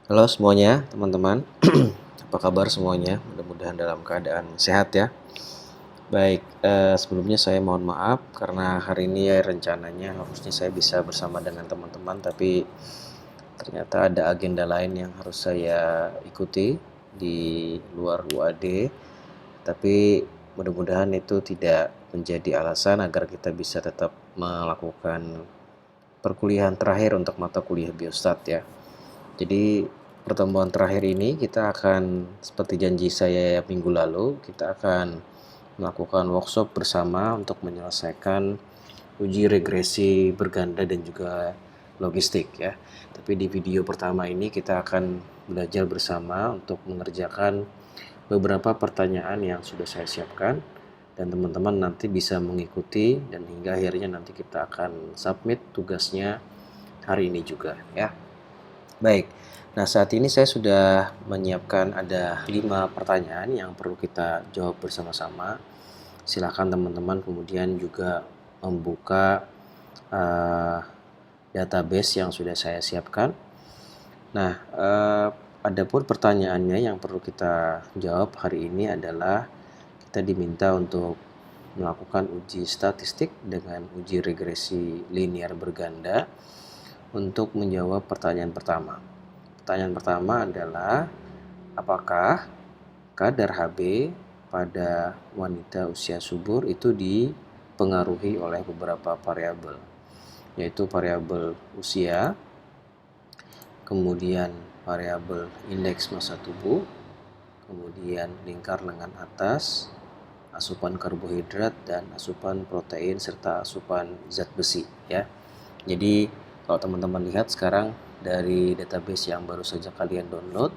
Halo semuanya, teman-teman. Apa kabar semuanya? Mudah-mudahan dalam keadaan sehat ya. Baik, sebelumnya saya mohon maaf karena hari ini ya rencananya harusnya saya bisa bersama dengan teman-teman, tapi ternyata ada agenda lain yang harus saya ikuti di luar UAD. Tapi mudah-mudahan itu tidak menjadi alasan agar kita bisa tetap melakukan perkuliahan terakhir untuk mata kuliah Biostat ya. Jadi pertemuan terakhir ini kita akan seperti janji saya minggu lalu, kita akan melakukan workshop bersama untuk menyelesaikan uji regresi berganda dan juga logistik ya. Tapi di video pertama ini kita akan belajar bersama untuk mengerjakan beberapa pertanyaan yang sudah saya siapkan dan teman-teman nanti bisa mengikuti dan hingga akhirnya nanti kita akan submit tugasnya hari ini juga ya. Baik, nah saat ini saya sudah menyiapkan ada 5 pertanyaan yang perlu kita jawab bersama-sama. Silakan teman-teman kemudian juga membuka uh, database yang sudah saya siapkan. Nah, adapun pertanyaannya yang perlu kita jawab hari ini adalah kita diminta untuk melakukan uji statistik dengan uji regresi linear berganda untuk menjawab pertanyaan pertama. Pertanyaan pertama adalah apakah kadar Hb pada wanita usia subur itu dipengaruhi oleh beberapa variabel, yaitu variabel usia, kemudian variabel indeks massa tubuh, kemudian lingkar lengan atas, asupan karbohidrat dan asupan protein serta asupan zat besi ya. Jadi kalau teman-teman lihat sekarang dari database yang baru saja kalian download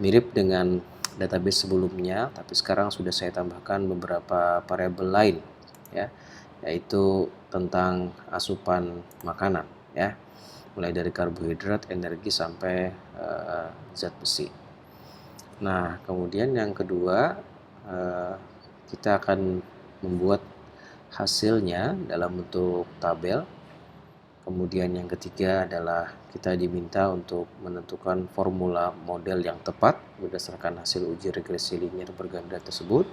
mirip dengan database sebelumnya, tapi sekarang sudah saya tambahkan beberapa variabel lain ya, yaitu tentang asupan makanan ya, mulai dari karbohidrat, energi sampai zat besi. Nah, kemudian yang kedua kita akan membuat hasilnya dalam bentuk tabel. Kemudian yang ketiga adalah kita diminta untuk menentukan formula model yang tepat berdasarkan hasil uji regresi linear berganda tersebut.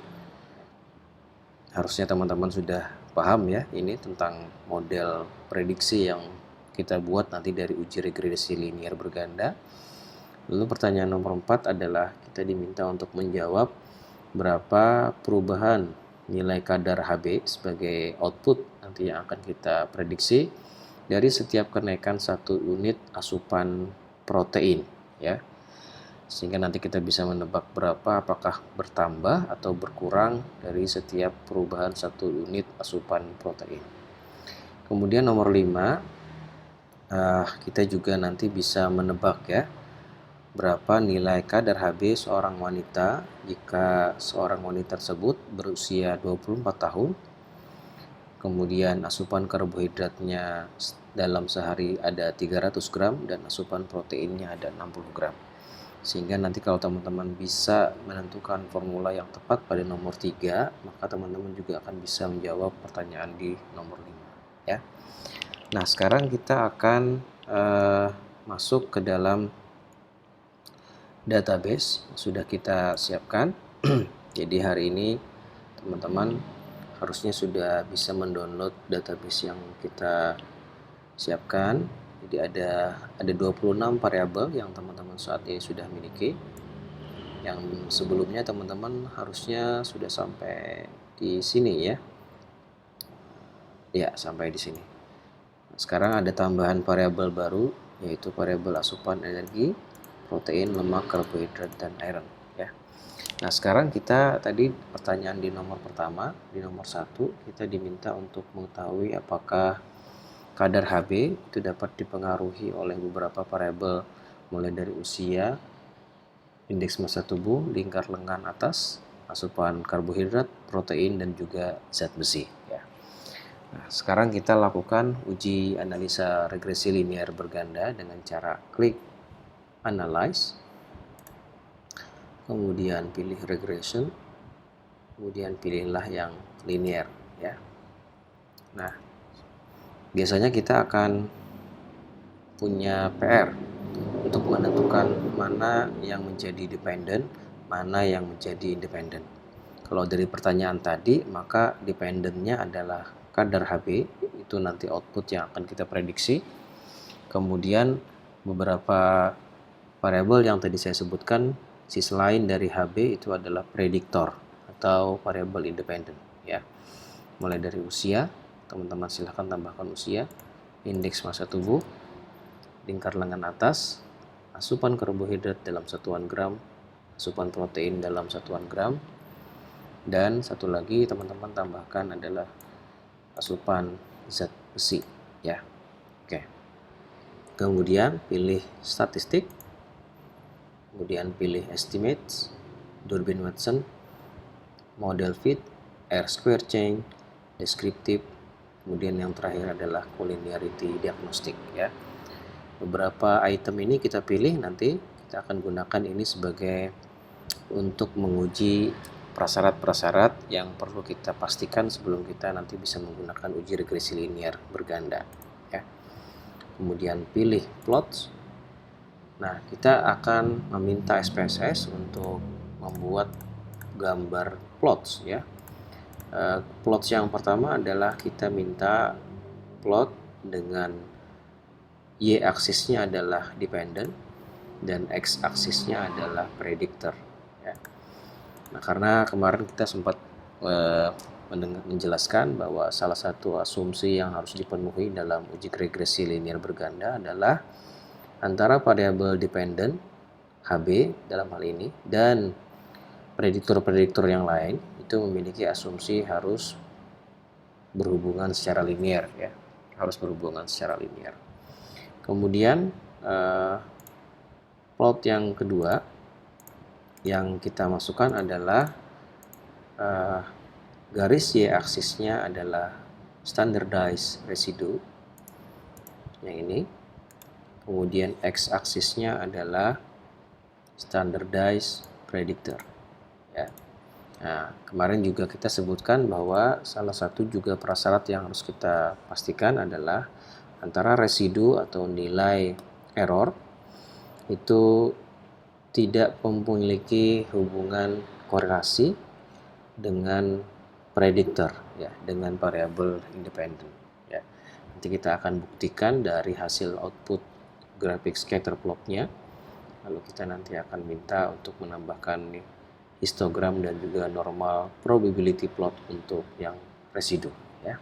Harusnya teman-teman sudah paham ya ini tentang model prediksi yang kita buat nanti dari uji regresi linear berganda. Lalu pertanyaan nomor 4 adalah kita diminta untuk menjawab berapa perubahan nilai kadar Hb sebagai output nanti yang akan kita prediksi dari setiap kenaikan 1 unit asupan protein ya, sehingga nanti kita bisa menebak berapa apakah bertambah atau berkurang dari setiap perubahan 1 unit asupan protein. Kemudian nomor 5 kita juga nanti bisa menebak ya berapa nilai kadar Hb seorang wanita jika seorang wanita tersebut berusia 24 tahun, kemudian asupan karbohidratnya dalam sehari ada 300 gram dan asupan proteinnya ada 60 gram. Sehingga nanti kalau teman-teman bisa menentukan formula yang tepat pada nomor 3, maka teman-teman juga akan bisa menjawab pertanyaan di nomor 5 ya. Nah, sekarang kita akan masuk ke dalam database yang sudah kita siapkan. Jadi hari ini teman-teman harusnya sudah bisa mendownload database yang kita siapkan. Jadi ada 26 variabel yang teman-teman saat ini sudah miliki. Yang sebelumnya teman-teman harusnya sudah sampai di sini ya. Ya, sampai di sini. Sekarang ada tambahan variabel baru yaitu variabel asupan energi, protein, lemak, karbohidrat, dan iron ya. Nah, sekarang kita tadi pertanyaan di nomor pertama, di nomor 1 kita diminta untuk mengetahui apakah kadar Hb itu dapat dipengaruhi oleh beberapa variabel mulai dari usia, indeks massa tubuh, lingkar lengan atas, asupan karbohidrat, protein, dan juga zat besi ya. Nah, sekarang kita lakukan uji analisa regresi linear berganda dengan cara klik Analyze, kemudian pilih Regression, kemudian pilihlah yang linear ya. Nah, biasanya kita akan punya PR untuk menentukan mana yang menjadi dependent, mana yang menjadi independent. Kalau dari pertanyaan tadi, maka dependentnya adalah kadar Hb, itu nanti output yang akan kita prediksi. Kemudian beberapa variabel yang tadi saya sebutkan, selain dari Hb itu adalah prediktor atau variabel independent ya. Mulai dari usia, teman-teman silahkan tambahkan usia, indeks massa tubuh, lingkar lengan atas, asupan karbohidrat dalam satuan gram, asupan protein dalam satuan gram, dan satu lagi teman-teman tambahkan adalah asupan zat besi ya. Oke. Kemudian pilih statistik, kemudian pilih estimates, Durbin-Watson, model fit, R-square change, deskriptif, kemudian yang terakhir adalah collinearity diagnostic ya. Beberapa item ini kita pilih, nanti kita akan gunakan ini sebagai untuk menguji prasyarat-prasyarat yang perlu kita pastikan sebelum kita nanti bisa menggunakan uji regresi linear berganda ya. Kemudian pilih plots. Nah, kita akan meminta SPSS untuk membuat gambar plots ya. Plots yang pertama adalah kita minta plot dengan y-aksisnya adalah dependent dan x-aksisnya adalah predictor ya. Nah, karena kemarin kita sempat menjelaskan bahwa salah satu asumsi yang harus dipenuhi dalam uji regresi linear berganda adalah antara variabel dependent Hb dalam hal ini dan prediktor-prediktor yang lain itu memiliki asumsi harus berhubungan secara linear ya, harus berhubungan secara linear. Kemudian plot yang kedua yang kita masukkan adalah garis y-aksisnya adalah standardized residue yang ini, kemudian x-aksisnya adalah standardized predictor ya. Nah, kemarin juga kita sebutkan bahwa salah satu juga prasyarat yang harus kita pastikan adalah antara residu atau nilai error itu tidak memiliki hubungan korelasi dengan prediktor ya, dengan variabel independen ya. Nanti kita akan buktikan dari hasil output grafik scatter plotnya, lalu kita nanti akan minta untuk menambahkan histogram dan juga normal probability plot untuk yang residu ya.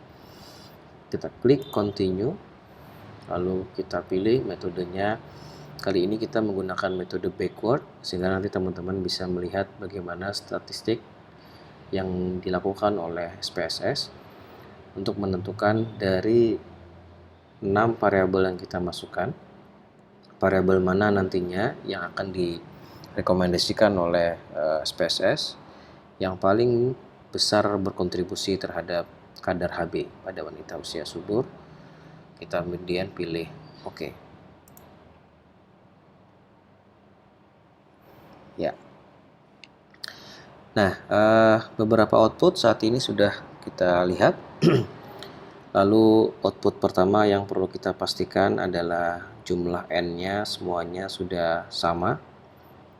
Kita klik continue, lalu kita pilih metodenya. Kali ini kita menggunakan metode backward sehingga nanti teman-teman bisa melihat bagaimana statistik yang dilakukan oleh SPSS untuk menentukan dari 6 variabel yang kita masukkan, variabel mana nantinya yang akan direkomendasikan oleh SPSS yang paling besar berkontribusi terhadap kadar Hb pada wanita usia subur. Kita kemudian pilih oke. Ya. Nah, beberapa output saat ini sudah kita lihat. Lalu output pertama yang perlu kita pastikan adalah jumlah N-nya semuanya sudah sama.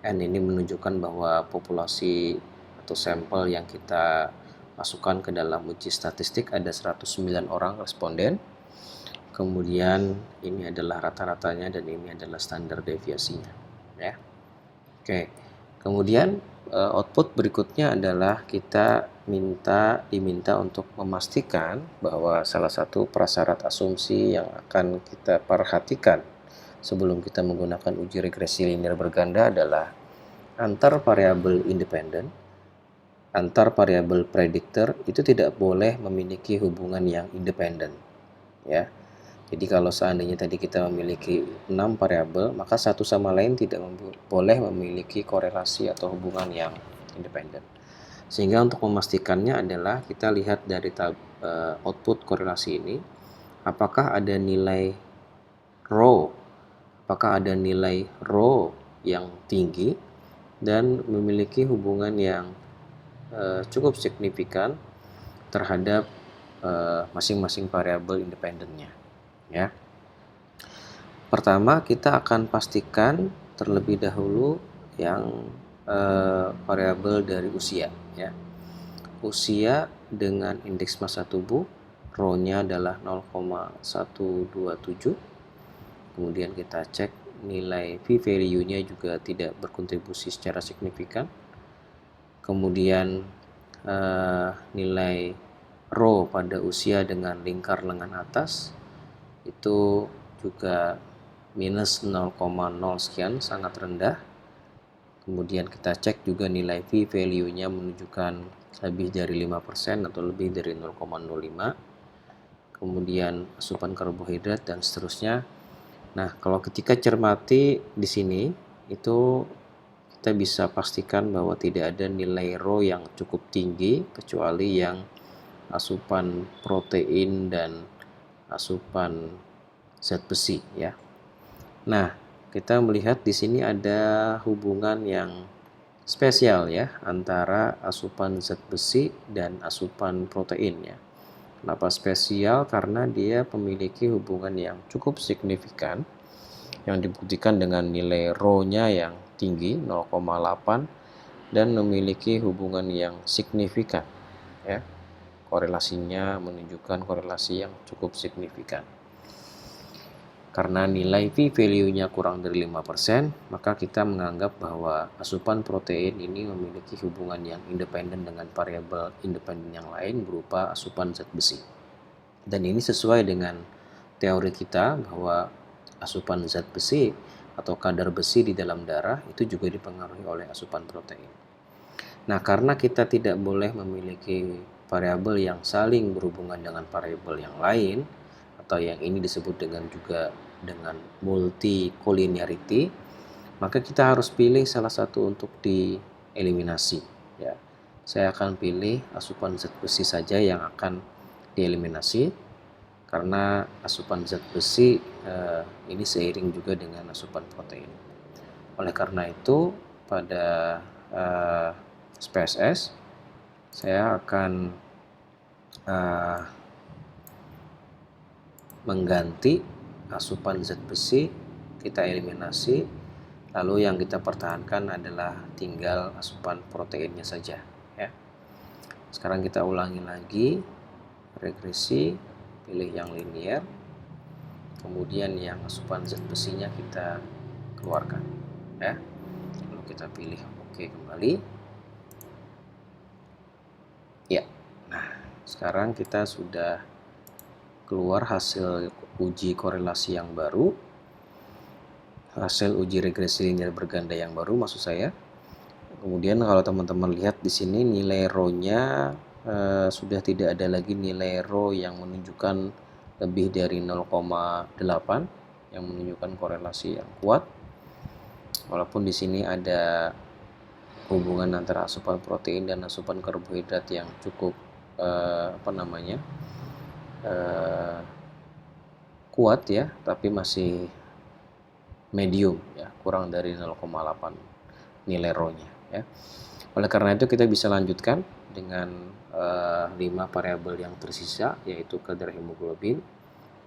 N ini menunjukkan bahwa populasi atau sampel yang kita masukkan ke dalam uji statistik ada 109 orang responden. Kemudian ini adalah rata-ratanya dan ini adalah standar deviasinya ya. Oke. Kemudian output berikutnya adalah kita diminta untuk memastikan bahwa salah satu prasyarat asumsi yang akan kita perhatikan sebelum kita menggunakan uji regresi linear berganda adalah antar variabel independen, antar variabel prediktor itu tidak boleh memiliki hubungan yang independen ya. Jadi kalau seandainya tadi kita memiliki 6 variabel, maka satu sama lain tidak boleh memiliki korelasi atau hubungan yang independen. Sehingga untuk memastikannya adalah kita lihat dari output korelasi ini, apakah ada nilai rho, yang tinggi dan memiliki hubungan yang cukup signifikan terhadap masing-masing variabel independennya. Ya. Pertama, kita akan pastikan terlebih dahulu yang variabel dari usia ya. Usia dengan indeks massa tubuh, rho-nya adalah 0,127. Kemudian kita cek nilai p-value-nya juga tidak berkontribusi secara signifikan. Kemudian nilai rho pada usia dengan lingkar lengan atas itu juga minus 0,0 sekian, sangat rendah. Kemudian kita cek juga nilai p-value-nya menunjukkan lebih dari 5% atau lebih dari 0,05. Kemudian asupan karbohidrat dan seterusnya. Nah, kalau ketika cermati di sini itu kita bisa pastikan bahwa tidak ada nilai rho yang cukup tinggi kecuali yang asupan protein dan asupan zat besi ya. Nah, kita melihat di sini ada hubungan yang spesial ya antara asupan zat besi dan asupan protein ya. Kenapa spesial? Karena dia memiliki hubungan yang cukup signifikan yang dibuktikan dengan nilai rho-nya yang tinggi 0,8 dan memiliki hubungan yang signifikan ya. Korelasinya menunjukkan korelasi yang cukup signifikan. Karena nilai p-value-nya kurang dari 5%, maka kita menganggap bahwa asupan protein ini memiliki hubungan yang independen dengan variabel independen yang lain berupa asupan zat besi. Dan ini sesuai dengan teori kita bahwa asupan zat besi atau kadar besi di dalam darah itu juga dipengaruhi oleh asupan protein. Nah, karena kita tidak boleh memiliki variabel yang saling berhubungan dengan variabel yang lain, atau yang ini disebut dengan multi-collinearity, maka kita harus pilih salah satu untuk dieliminasi ya. Saya akan pilih asupan zat besi saja yang akan dieliminasi karena asupan zat besi ini seiring juga dengan asupan protein. Oleh karena itu pada SPSS saya akan mengganti asupan zat besi, kita eliminasi, lalu yang kita pertahankan adalah tinggal asupan proteinnya saja ya. Sekarang kita ulangi lagi regresi, pilih yang linear, kemudian yang asupan zat besinya kita keluarkan ya, lalu kita pilih oke kembali ya. Nah, sekarang kita sudah keluar hasil uji korelasi yang baru, hasil uji regresi linear berganda yang baru maksud saya. Kemudian kalau teman-teman lihat di sini nilai rho-nya sudah tidak ada lagi nilai rho yang menunjukkan lebih dari 0,8 yang menunjukkan korelasi yang kuat. Walaupun di sini ada hubungan antara asupan protein dan asupan karbohidrat yang cukup kuat ya, tapi masih medium ya, kurang dari 0,8 nilai rho-nya ya. Oleh karena itu kita bisa lanjutkan dengan 5 variabel yang tersisa, yaitu kadar hemoglobin,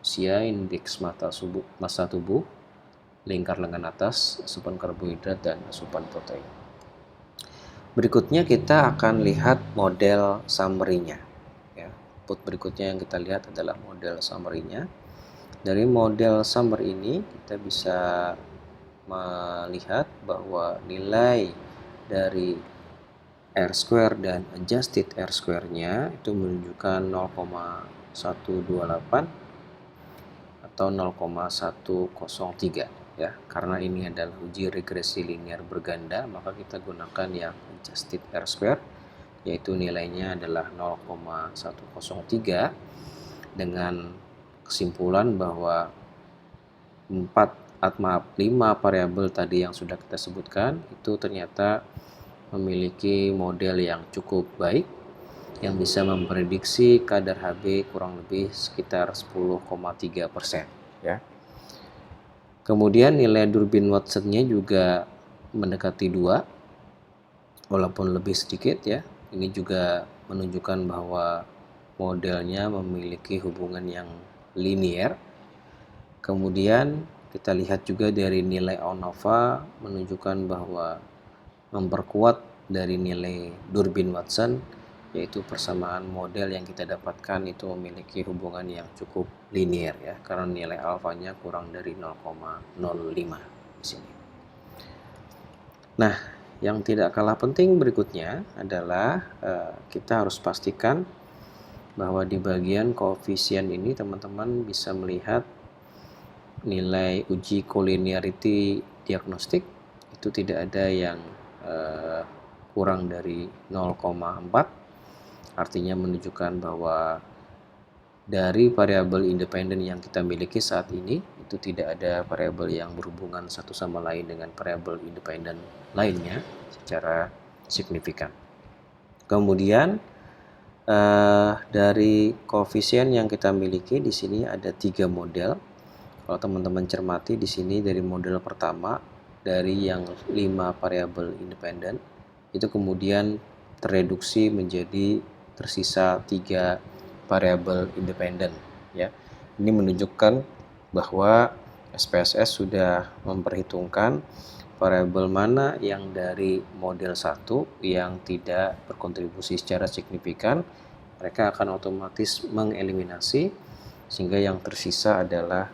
usia, indeks massa tubuh, lingkar lengan atas, asupan karbohidrat dan asupan protein. Berikutnya kita akan lihat model summary-nya ya. Output berikutnya yang kita lihat adalah model summary-nya. Dari model summary ini kita bisa melihat bahwa nilai dari R-square dan adjusted R-square-nya itu menunjukkan 0,128 atau 0,103 ya. Karena ini adalah uji regresi linear berganda, maka kita gunakan yang adjusted R-square, yaitu nilainya adalah 0,103 dengan kesimpulan bahwa 5 variabel tadi yang sudah kita sebutkan itu ternyata memiliki model yang cukup baik yang bisa memprediksi kadar Hb kurang lebih sekitar 10,3% ya. Kemudian nilai Durbin Watson-nya juga mendekati 2 walaupun lebih sedikit ya. Ini juga menunjukkan bahwa modelnya memiliki hubungan yang linear. Kemudian kita lihat juga dari nilai ANOVA menunjukkan bahwa memperkuat dari nilai Durbin Watson, yaitu persamaan model yang kita dapatkan itu memiliki hubungan yang cukup linier ya, karena nilai alfanya kurang dari 0,05 di sini. Nah, yang tidak kalah penting berikutnya adalah kita harus pastikan bahwa di bagian koefisien ini teman-teman bisa melihat nilai uji collinearity diagnostik itu tidak ada yang kurang dari 0,4, artinya menunjukkan bahwa dari variabel independen yang kita miliki saat ini itu tidak ada variabel yang berhubungan satu sama lain dengan variabel independen lainnya secara signifikan. Kemudian dari koefisien yang kita miliki di sini ada 3 model. Kalau teman-teman cermati di sini dari model pertama dari yang 5 variabel independen itu kemudian tereduksi menjadi tersisa 3 variabel independen ya. Ini menunjukkan bahwa SPSS sudah memperhitungkan variabel mana yang dari model 1 yang tidak berkontribusi secara signifikan, mereka akan otomatis mengeliminasi sehingga yang tersisa adalah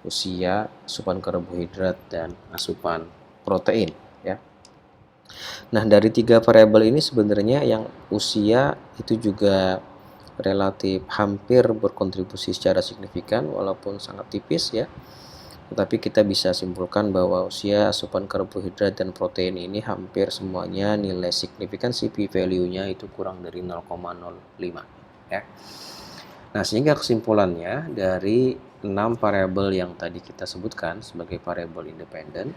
usia, asupan karbohidrat, dan asupan protein ya. Nah, dari 3 variabel ini sebenarnya yang usia itu juga relatif hampir berkontribusi secara signifikan walaupun sangat tipis ya. Tetapi kita bisa simpulkan bahwa usia, asupan karbohidrat, dan protein ini hampir semuanya nilai signifikansi p-value-nya itu kurang dari 0,05 ya. Nah, sehingga kesimpulannya dari 6 variabel yang tadi kita sebutkan sebagai variabel independen,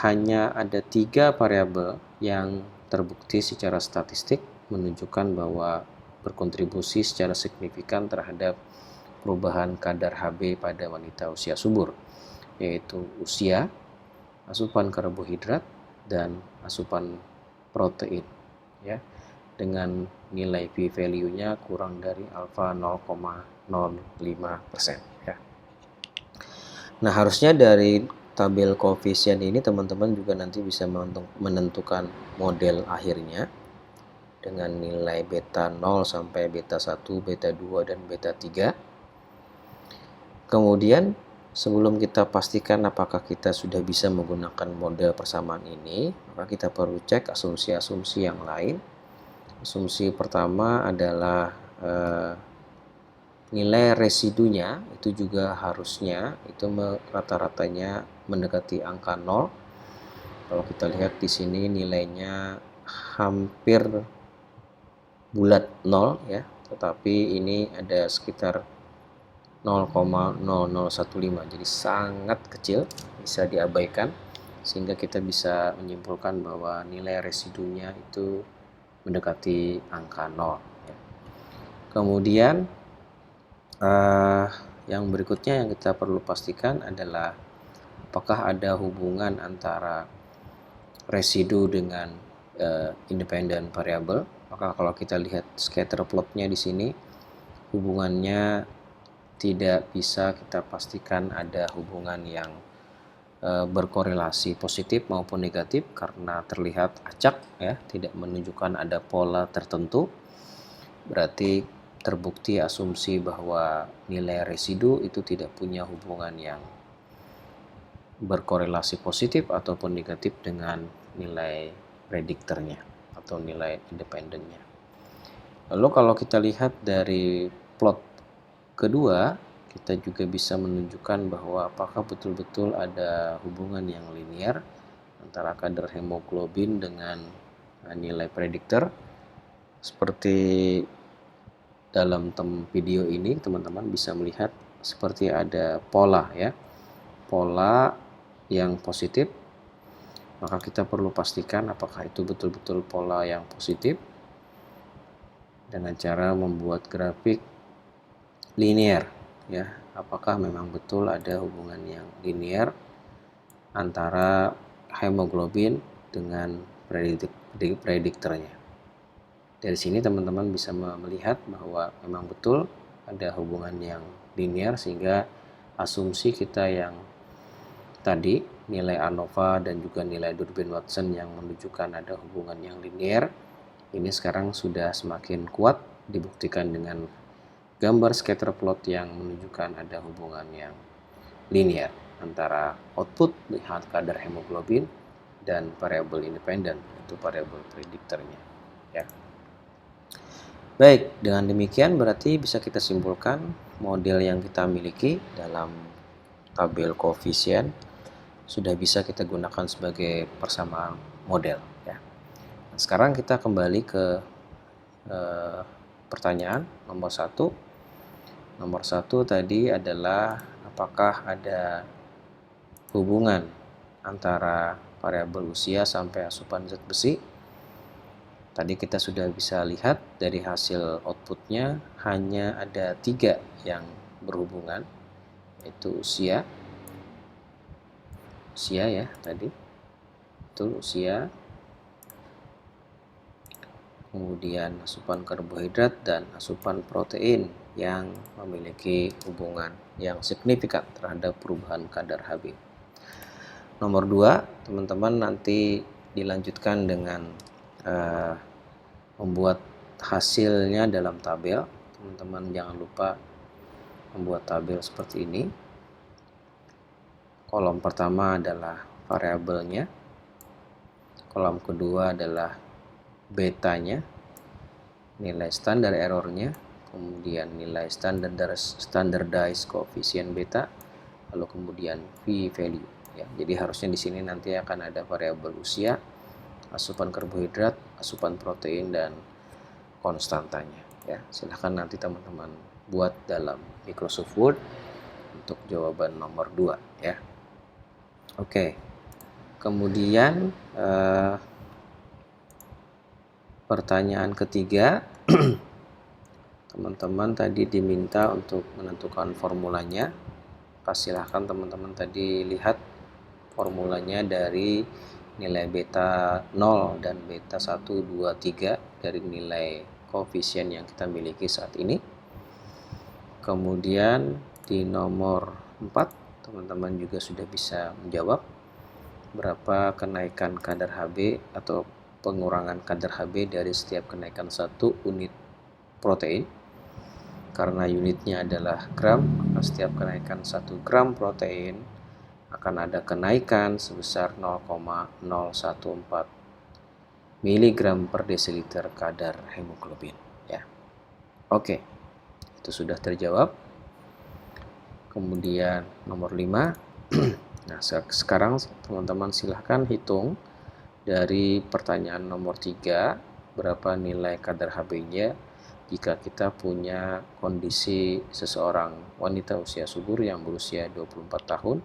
hanya ada 3 variabel yang terbukti secara statistik menunjukkan bahwa berkontribusi secara signifikan terhadap perubahan kadar Hb pada wanita usia subur, yaitu usia, asupan karbohidrat, dan asupan protein ya, dengan nilai p-value-nya kurang dari alfa 0,05% ya. Nah, harusnya dari tabel koefisien ini teman-teman juga nanti bisa menentukan model akhirnya dengan nilai beta 0 sampai beta 1, beta 2, dan beta 3. Kemudian sebelum kita pastikan apakah kita sudah bisa menggunakan model persamaan ini, maka kita perlu cek asumsi-asumsi yang lain. Asumsi pertama adalah nilai residunya itu juga harusnya itu rata-ratanya mendekati angka 0. Kalau kita lihat di sini nilainya hampir bulat 0 ya, tetapi ini ada sekitar 0,0015, jadi sangat kecil, bisa diabaikan, sehingga kita bisa menyimpulkan bahwa nilai residunya itu mendekati angka 0 ya. Kemudian yang berikutnya yang kita perlu pastikan adalah apakah ada hubungan antara residu dengan independen variabel. Maka kalau kita lihat scatter plotnya di sini, hubungannya tidak bisa kita pastikan ada hubungan yang berkorelasi positif maupun negatif karena terlihat acak ya, tidak menunjukkan ada pola tertentu. Berarti terbukti asumsi bahwa nilai residu itu tidak punya hubungan yang berkorelasi positif ataupun negatif dengan nilai prediktornya atau nilai independennya. Lalu kalau kita lihat dari plot kedua, kita juga bisa menunjukkan bahwa apakah betul-betul ada hubungan yang linier antara kadar hemoglobin dengan nilai prediktor. Seperti dalam video ini teman-teman bisa melihat seperti ada pola ya, pola yang positif. Maka kita perlu pastikan apakah itu betul-betul pola yang positif dengan cara membuat grafik linear ya, apakah memang betul ada hubungan yang linear antara hemoglobin dengan prediktornya. Dari sini teman-teman bisa melihat bahwa memang betul ada hubungan yang linear, sehingga asumsi kita yang tadi, nilai ANOVA dan juga nilai Durbin-Watson yang menunjukkan ada hubungan yang linear, ini sekarang sudah semakin kuat dibuktikan dengan gambar scatter plot yang menunjukkan ada hubungan yang linear antara output lihat kadar hemoglobin dan variabel independen, itu variabel prediktornya ya. Baik, dengan demikian berarti bisa kita simpulkan model yang kita miliki dalam tabel koefisien sudah bisa kita gunakan sebagai persamaan model ya. Nah, sekarang kita kembali ke pertanyaan nomor 1. Nomor 1 tadi adalah apakah ada hubungan antara variabel usia sampai asupan zat besi. Tadi kita sudah bisa lihat dari hasil outputnya hanya ada 3 yang berhubungan, yaitu usia ya tadi, itu usia, kemudian asupan karbohidrat dan asupan protein yang memiliki hubungan yang signifikan terhadap perubahan kadar Hb. Nomor 2, teman-teman nanti dilanjutkan dengan membuat hasilnya dalam tabel. Teman-teman jangan lupa membuat tabel seperti ini. Kolom pertama adalah variabelnya, kolom kedua adalah betanya, nilai standar errornya, kemudian nilai standardized coefficient beta, lalu kemudian p-value ya. Jadi harusnya di sini nanti akan ada variabel usia, asupan karbohidrat, asupan protein, dan konstantanya ya. Silahkan nanti teman-teman buat dalam Microsoft Word untuk jawaban nomor 2 ya. Oke, kemudian pertanyaan ketiga, teman-teman tadi diminta untuk menentukan formulanya. Silahkan teman-teman tadi lihat formulanya dari nilai beta 0 dan beta 1, 2, 3 dari nilai koefisien yang kita miliki saat ini. Kemudian di nomor 4 teman-teman juga sudah bisa menjawab berapa kenaikan kadar Hb atau pengurangan kadar Hb dari setiap kenaikan 1 unit protein. Karena unitnya adalah gram, maka setiap kenaikan 1 gram protein akan ada kenaikan sebesar 0,014 mg per desiliter kadar hemoglobin ya. Oke, itu sudah terjawab. Kemudian nomor 5. Nah, sekarang teman-teman silahkan hitung dari pertanyaan nomor 3 berapa nilai kadar Hb-nya jika kita punya kondisi seseorang wanita usia subur yang berusia 24 tahun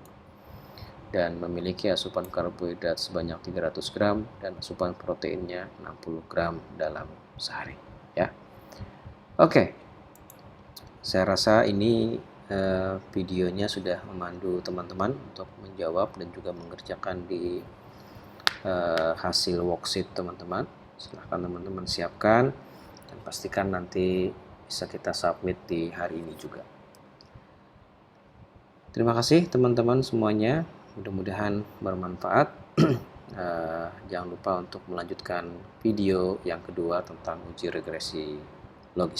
dan memiliki asupan karbohidrat sebanyak 300 gram dan asupan proteinnya 60 gram dalam sehari ya. Oke, saya rasa ini videonya sudah memandu teman-teman untuk menjawab dan juga mengerjakan di hasil worksheet teman-teman. Silahkan teman-teman siapkan dan pastikan nanti bisa kita submit di hari ini juga. Terima kasih teman-teman semuanya, mudah-mudahan bermanfaat. Jangan lupa untuk melanjutkan video yang kedua tentang uji regresi logis.